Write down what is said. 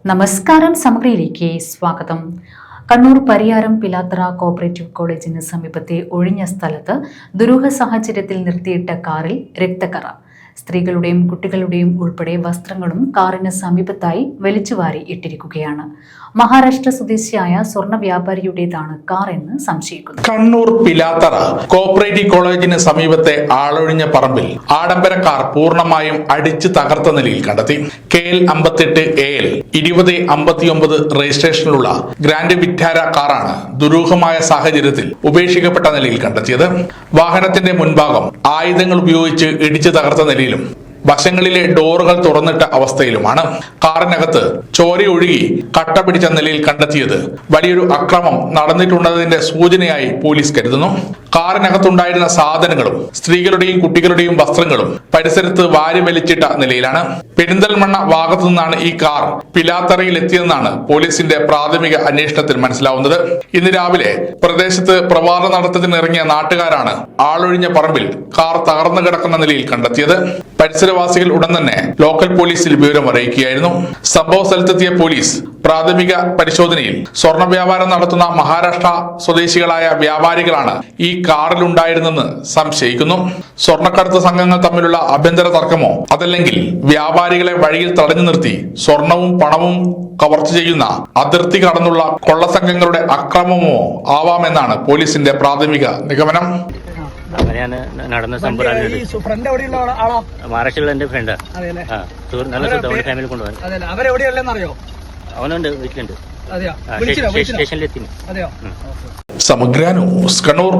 നമസ്കാരം. സമഗ്രയിലേക്ക് സ്വാഗതം. കണ്ണൂർ പരിയാരം പിലാത്തറ കോപ്പറേറ്റീവ് കോളേജിന് സമീപത്തെ ഒഴിഞ്ഞ സ്ഥലത്ത് ദുരൂഹ സാഹചര്യത്തിൽ നിർത്തിയിട്ട കാറിൽ രക്തക്കറ. സ്ത്രീകളുടെയും കുട്ടികളുടെയും ഉൾപ്പെടെ വസ്ത്രങ്ങളും കാറിന് സമീപത്തായി വലിച്ചുവാരി ഇട്ടിരിക്കുകയാണ്. മഹാരാഷ്ട്ര സ്വദേശിയായ സ്വർണ്ണ വ്യാപാരിയുടേതാണ് കാർ എന്ന് സംശയിക്കുന്നു. കണ്ണൂർ പിലാത്തറ കോപ്പറേറ്റീവ് കോളേജിന് സമീപത്തെ ആളൊഴിഞ്ഞ പറമ്പിൽ ആഡംബര കാർ പൂർണ്ണമായും അടിച്ചു തകർത്ത നിലയിൽ കണ്ടെത്തി. KL 58 AL 2059 രജിസ്ട്രേഷനിലുള്ള ഗ്രാൻഡ് വിറ്റാര കാറാണ് ദുരൂഹമായ സാഹചര്യത്തിൽ ഉപേക്ഷിക്കപ്പെട്ട നിലയിൽ കണ്ടെത്തിയത്. വാഹനത്തിന്റെ മുൻഭാഗം ആയുധങ്ങൾ ഉപയോഗിച്ച് ഇടിച്ചു തകർത്ത നിലയിലും വശങ്ങളിലെ ഡോറുകൾ തുറന്നിട്ട അവസ്ഥയിലുമാണ്. കാറിനകത്ത് ചോരയൊഴുകി കട്ട പിടിച്ച നിലയിൽ കണ്ടെത്തിയത് വലിയൊരു അക്രമം നടന്നിട്ടുണ്ടതിന്റെ സൂചനയായി പോലീസ് കരുതുന്നു. കാറിനകത്തുണ്ടായിരുന്ന സാധനങ്ങളും സ്ത്രീകളുടെയും കുട്ടികളുടെയും വസ്ത്രങ്ങളും പരിസരത്ത് വാരി വലിച്ചിട്ട നിലയിലാണ്. പെരിന്തൽമണ്ണ ഭാഗത്തു നിന്നാണ് ഈ കാർ പിലാത്തറയിൽ എത്തിയതെന്നാണ് പോലീസിന്റെ പ്രാഥമിക അന്വേഷണത്തിൽ മനസ്സിലാവുന്നത്. ഇന്ന് രാവിലെ പ്രദേശത്ത് പ്രവാഹ നടത്തത്തിനിറങ്ങിയ നാട്ടുകാരാണ് ആളൊഴിഞ്ഞ പറമ്പിൽ കാർ തകർന്നു കിടക്കുന്ന നിലയിൽ കണ്ടെത്തിയത്. പരിസരവാസികൾ ഉടൻ തന്നെ ലോക്കൽ പോലീസിൽ വിവരം അറിയിക്കുകയായിരുന്നു. സംഭവ സ്ഥലത്തെത്തിയ പോലീസ് പ്രാഥമിക പരിശോധനയിൽ സ്വർണ്ണ വ്യാപാരം നടത്തുന്ന മഹാരാഷ്ട്ര സ്വദേശികളായ വ്യാപാരികളാണ് ഈ കാറിലുണ്ടായിരുന്നെന്ന് സംശയിക്കുന്നു. സ്വർണ്ണക്കടത്ത് സംഘങ്ങൾ തമ്മിലുള്ള ആഭ്യന്തര തർക്കമോ അതല്ലെങ്കിൽ വ്യാപാരികളെ വഴിയിൽ തടഞ്ഞു നിർത്തി സ്വർണവും പണവും കവർച്ച ചെയ്യുന്ന അതിർത്തി കടന്നുള്ള കൊള്ളസംഘങ്ങളുടെ അക്രമമോ ആവാമെന്നാണ് പോലീസിന്റെ പ്രാഥമിക നിഗമനം. അങ്ങനെയാണ് നടന്ന സംഭവം. മഹാരാഷ്ട്രയിലുള്ള എന്റെ ഫ്രണ്ടാ. നല്ല സുഖം ഫാമിലി കൊണ്ടുപോകാൻ. അവനുണ്ട്, വീട്ടിലുണ്ട്. സ്റ്റേഷനിലെത്തി. സമഗ്ര ന്യൂസ് കണ്ണൂർ.